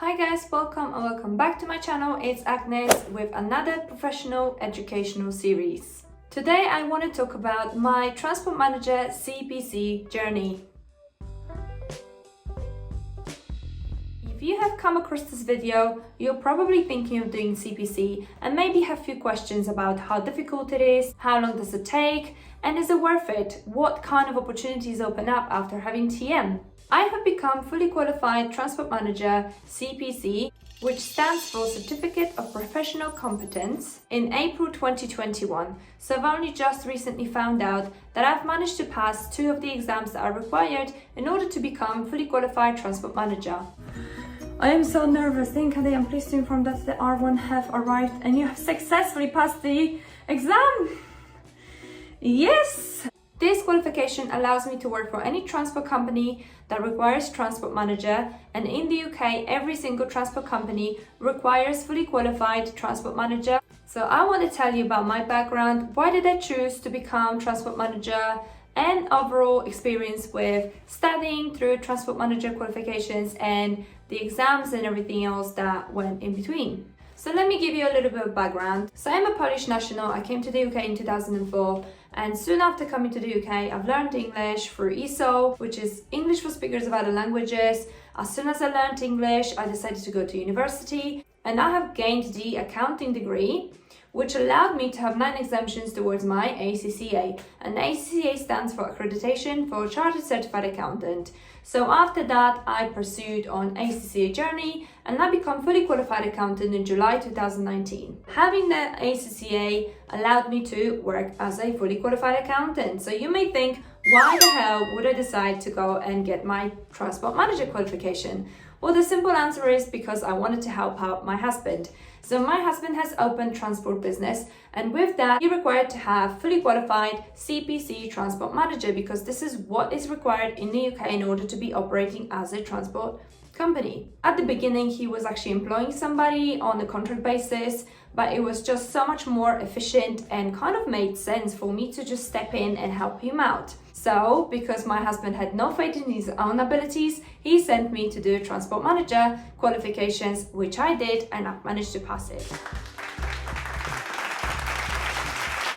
Hi guys, welcome back to my channel. It's Agnes with another professional educational series. Today I want to talk about my Transport Manager CPC journey. If you have come across this video, you're probably thinking of doing CPC and maybe have a few questions about how difficult it is, how long does it take, and is it worth it? What kind of opportunities open up after having TM? I have become fully qualified Transport Manager CPC, which stands for Certificate of Professional Competence, in April 2021. So I've only just recently found out that I've managed to pass 2 of the exams that are required in order to become fully qualified Transport Manager. I am so nervous. Thank you. I'm pleased to inform that the R1 have arrived and you have successfully passed the exam. Yes! This qualification allows me to work for any transport company that requires transport manager, and in the UK every single transport company requires fully qualified transport manager. So I want to tell you about my background, why did I choose to become transport manager, and overall experience with studying through transport manager qualifications and the exams and everything else that went in between. So let me give you a little bit of background. So I'm a Polish national. I came to the UK in 2004, and soon after coming to the UK, I've learned English through ESOL, which is English for Speakers of Other Languages. As soon as I learned English, I decided to go to university, and I have gained the accounting degree, which allowed me to have 9 exemptions towards my ACCA. And ACCA stands for Accreditation for Chartered Certified Accountant. So after that, I pursued on ACCA journey, and I became fully qualified accountant in July 2019. Having the ACCA allowed me to work as a fully qualified accountant. So you may think, why the hell would I decide to go and get my transport manager qualification? Well, the simple answer is because I wanted to help out my husband. So my husband has opened transport business, and with that he required to have fully qualified CPC transport manager, because this is what is required in the UK in order to be operating as a transport company. At the beginning he was actually employing somebody on a contract basis, but it was just so much more efficient and kind of made sense for me to just step in and help him out. So, because my husband had no faith in his own abilities, he sent me to do transport manager qualifications, which I did, and I managed to pass it.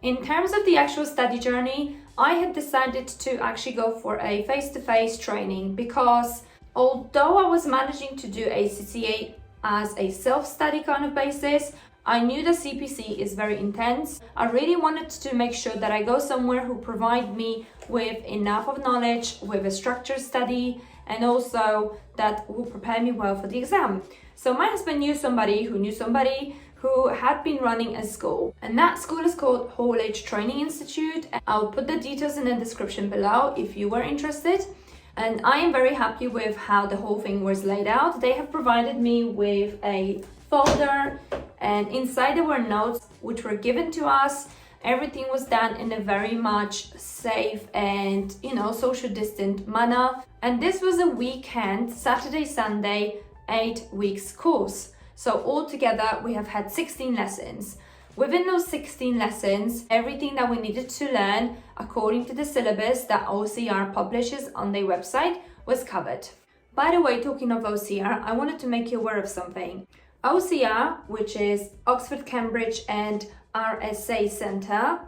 In terms of the actual study journey, I had decided to actually go for a face-to-face training, because although I was managing to do ACCA as a self-study kind of basis, I knew the CPC is very intense. I really wanted to make sure that I go somewhere who provide me with enough of knowledge, with a structured study, and also that will prepare me well for the exam. So my husband knew somebody who had been running a school, and that school is called Haulage Training Institute. I'll put the details in the description below if you were interested. And I am very happy with how the whole thing was laid out. They have provided me with a folder, and inside there were notes which were given to us. Everything was done in a very much safe and, social distant manner. And this was a weekend, Saturday, Sunday, 8 weeks course. So altogether we have had 16 lessons. Within those 16 lessons, everything that we needed to learn according to the syllabus that OCR publishes on their website was covered. By the way, talking of OCR, I wanted to make you aware of something. OCR, which is Oxford, Cambridge and RSA Centre,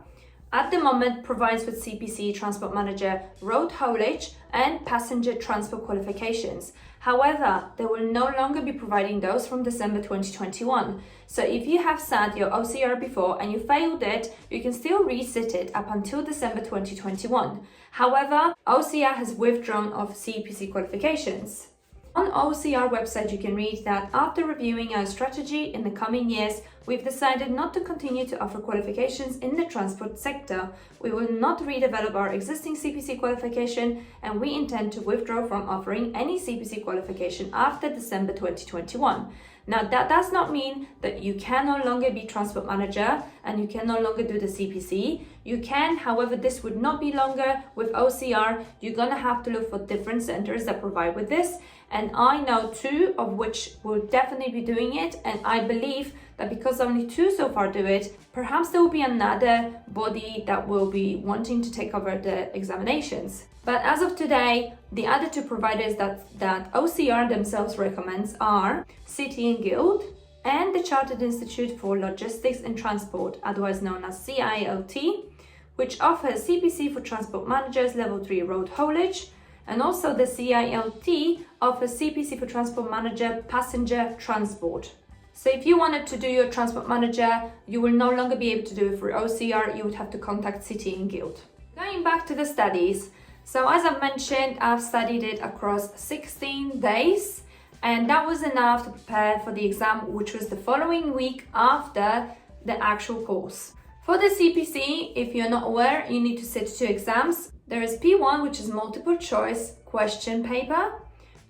at the moment provides with CPC Transport Manager Road Haulage and Passenger Transport qualifications. However, they will no longer be providing those from December 2021. So if you have sat your OCR before and you failed it, you can still resit it up until December 2021. However, OCR has withdrawn of CPC qualifications. On OCR website, you can read that after reviewing our strategy in the coming years, we've decided not to continue to offer qualifications in the transport sector. We will not redevelop our existing CPC qualification, and we intend to withdraw from offering any CPC qualification after December 2021. Now, that does not mean that you can no longer be transport manager and you can no longer do the CPC. You can, however, this would not be longer with OCR. You're gonna have to look for different centers that provide with this. And I know 2 of which will definitely be doing it. And I believe that because only 2 so far do it, perhaps there will be another body that will be wanting to take over the examinations. But as of today, the other 2 providers that OCR themselves recommends are City and Guild and the Chartered Institute for Logistics and Transport, otherwise known as CILT, which offers CPC for Transport Managers Level 3 Road Haulage, and also the CILT offers CPC for Transport Manager Passenger Transport. So if you wanted to do your Transport Manager, you will no longer be able to do it through OCR, you would have to contact City and Guild. Going back to the studies, so as I've mentioned, I've studied it across 16 days, and that was enough to prepare for the exam, which was the following week after the actual course. For the CPC, if you're not aware, you need to sit 2 exams. There is P1, which is multiple choice question paper,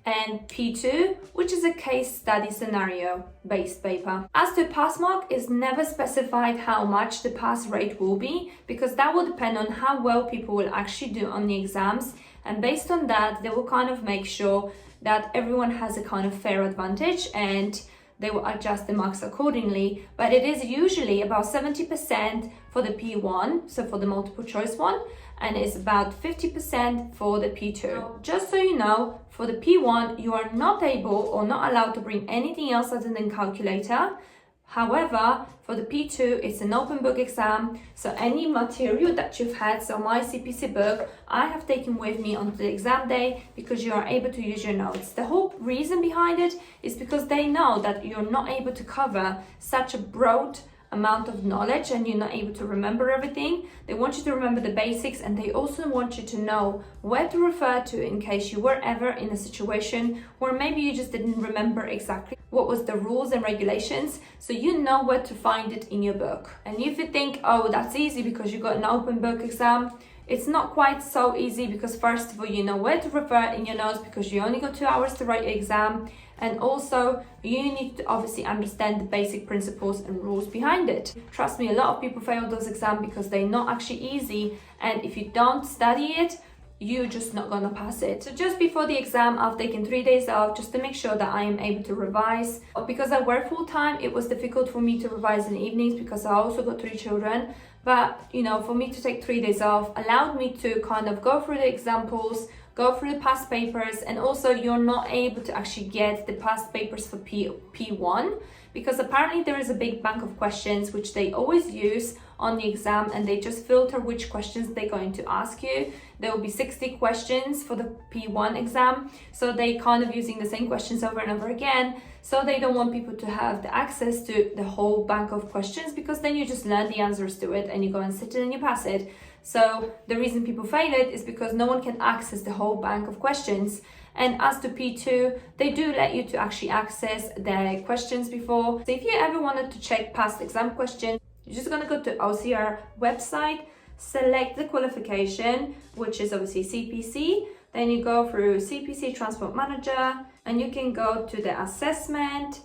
and P2, which is a case study scenario based paper. As to pass mark, it's never specified how much the pass rate will be, because that will depend on how well people will actually do on the exams, and based on that they will kind of make sure that everyone has a kind of fair advantage and they will adjust the marks accordingly. But it is usually about 70% for the P1, so for the multiple choice one, and it's about 50% for the P2. Just so you know, for the P1, you are not able or not allowed to bring anything else other than calculator. However, for the P2, it's an open book exam, so any material that you've had, so my CPC book, I have taken with me on the exam day because you are able to use your notes. The whole reason behind it is because they know that you're not able to cover such a broad amount of knowledge and you're not able to remember everything. They want you to remember the basics, and they also want you to know where to refer to in case you were ever in a situation where maybe you just didn't remember exactly what was the rules and regulations, so you know where to find it in your book. And if you think, oh, that's easy because you got an open book exam, it's not quite so easy, because first of all, you know where to refer in your notes because you only got 2 hours to write your exam, and also you need to obviously understand the basic principles and rules behind it. Trust me, a lot of people fail those exams because they're not actually easy, and if you don't study it, you're just not gonna pass it. So just before the exam, I've taken 3 days off just to make sure that I am able to revise. Because I work full time, it was difficult for me to revise in the evenings because I also got 3 children. But you know, for me to take 3 days off allowed me to kind of go through the examples, go through the past papers, and also you're not able to actually get the past papers for P1 because apparently there is a big bank of questions which they always use on the exam, and they just filter which questions they're going to ask you. There will be 60 questions for the P1 exam, so they kind of using the same questions over and over again, so they don't want people to have the access to the whole bank of questions, because then you just learn the answers to it and you go and sit it and you pass it. So the reason people fail it is because no one can access the whole bank of questions. And as to P2, they do let you to actually access the questions before. So if you ever wanted to check past exam questions, you're just going to go to OCR website, select the qualification, which is obviously CPC. Then you go through CPC Transport Manager, and you can go to the assessment.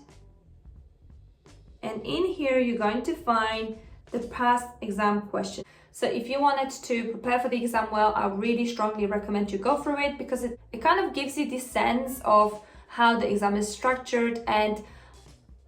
And in here, you're going to find the past exam question. So if you wanted to prepare for the exam well, I really strongly recommend you go through it, because it kind of gives you this sense of how the exam is structured. And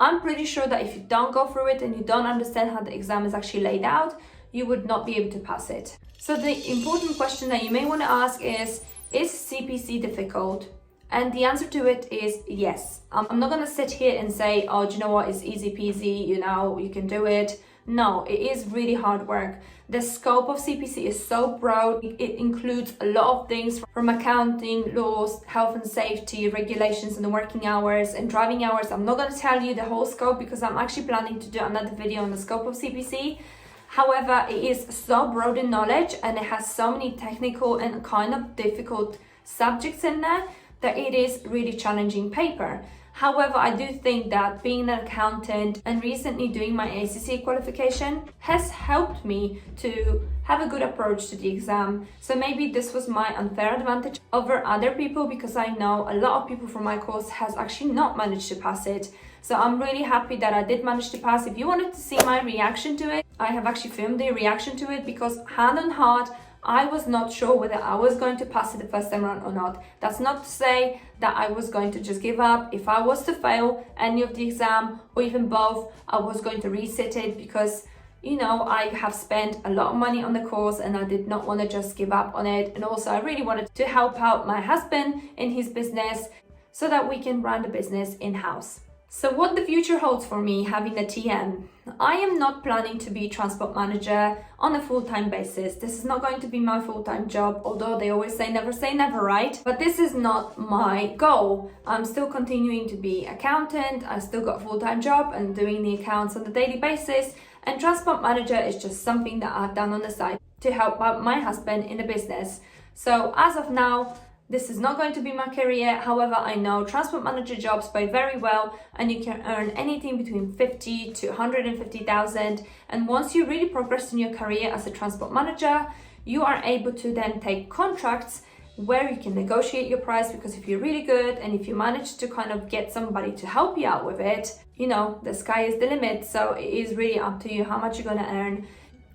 I'm pretty sure that if you don't go through it and you don't understand how the exam is actually laid out, you would not be able to pass it. So the important question that you may want to ask is CPC difficult? And the answer to it is yes. I'm not going to sit here and say, oh, do you know what, it's easy peasy, you know, you can do it. No, it is really hard work. The scope of CPC is so broad. It includes a lot of things from accounting, laws, health and safety, regulations, and the working hours and driving hours. I'm not going to tell you the whole scope because I'm actually planning to do another video on the scope of CPC. However, it is so broad in knowledge, and it has so many technical and kind of difficult subjects in there that it is really challenging paper. However, I do think that being an accountant and recently doing my ACC qualification has helped me to have a good approach to the exam. So maybe this was my unfair advantage over other people, because I know a lot of people from my course has actually not managed to pass it. So I'm really happy that I did manage to pass. If you wanted to see my reaction to it, I have actually filmed the reaction to it, because hand on heart, I was not sure whether I was going to pass it the first time around or not. That's not to say that I was going to just give up. If I was to fail any of the exam or even both, I was going to resit it because, you know, I have spent a lot of money on the course and I did not want to just give up on it. And also I really wanted to help out my husband in his business so that we can run the business in-house. So what the future holds for me having a TM, I am not planning to be transport manager on a full-time basis. This is not going to be my full-time job, although they always say never, right? But this is not my goal. I'm still continuing to be accountant. I still got a full-time job and doing the accounts on a daily basis. And transport manager is just something that I've done on the side to help out my husband in the business. So as of now, this is not going to be my career. However, I know transport manager jobs pay very well and you can earn anything between 50 to 150,000. And once you really progress in your career as a transport manager, you are able to then take contracts where you can negotiate your price, because if you're really good and if you manage to kind of get somebody to help you out with it, you know, the sky is the limit. So it is really up to you how much you're going to earn.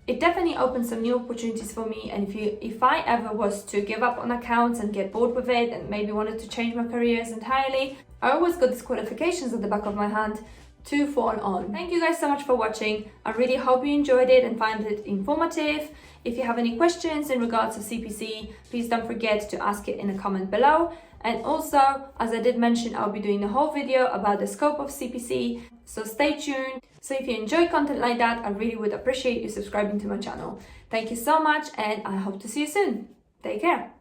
It definitely opens some new opportunities for me, and if I ever was to give up on accounts and get bored with it and maybe wanted to change my careers entirely, I always got these qualifications at the back of my hand to fall on. Thank you guys so much for watching. I really hope you enjoyed it and found it informative. If you have any questions in regards to CPC, please don't forget to ask it in a comment below. And also, as I did mention, I'll be doing a whole video about the scope of CPC, so stay tuned. So if you enjoy content like that, I really would appreciate you subscribing to my channel. Thank you so much, and I hope to see you soon. Take care.